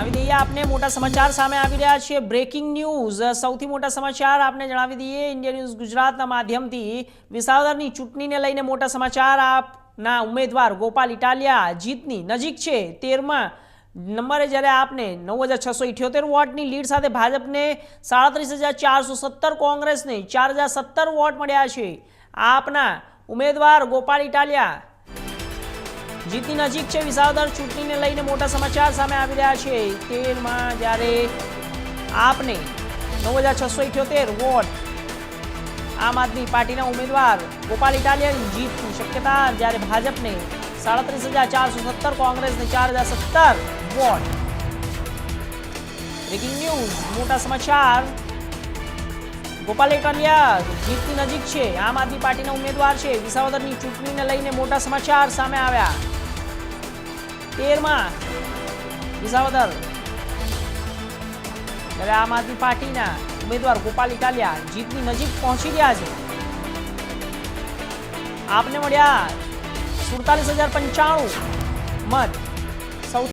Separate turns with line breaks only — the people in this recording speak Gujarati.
જણાવી દઈએ આપને મોટા સમાચાર સામે આવી રહ્યા છે। બ્રેકિંગ ન્યૂઝ સૌથી મોટા સમાચાર આપને જણાવી દઈએ ઇન્ડિયા ન્યૂઝ ગુજરાતના માધ્યમથી વિસાવદરની ચૂંટણીને લઈને મોટા સમાચાર આપના ઉમેદવાર ગોપાલ ઇટાલિયા જીતની નજીક છે। 13મા નંબરે જ્યારે આપને 9678 વોટની લીડ સાથે ભાજપને 37,417 કોંગ્રેસને 4,017 વોટ મળ્યા છે। આપના ઉમેદવાર ગોપાલ ઇટાલિયા જીતની નજીક છે। વિસાવદર ચૂંટણીને લઈને મોટા સમાચાર સામે આવી રહ્યા છે। 13માં જ્યારે આપને 9678 વોટ આમ આદમી પાર્ટીના ઉમેદવાર ગોપાલ ઇટાલિયાની જીતની શક્યતા, જ્યારે ભાજપને 37,417 કોંગ્રેસને 4,017 વોટ। બ્રેકિંગ ન્યૂઝ મોટા સમાચાર ગોપાલ ઇટાલિયા જીતની નજીક છે। આમ આદમી પાર્ટીના ઉમેદવાર છે। વિસાવદરની ચૂંટણીને લઈને મોટા સમાચાર સામે આવ્યા। 13માં વિસાવદર જ્યારે આમ આદમી પાર્ટીના ઉમેદવાર ગોપાલ ઇટાલિયા જીતની નજીક પહોંચી રહ્યા છે। આપને મળ્યા 47,095 મત।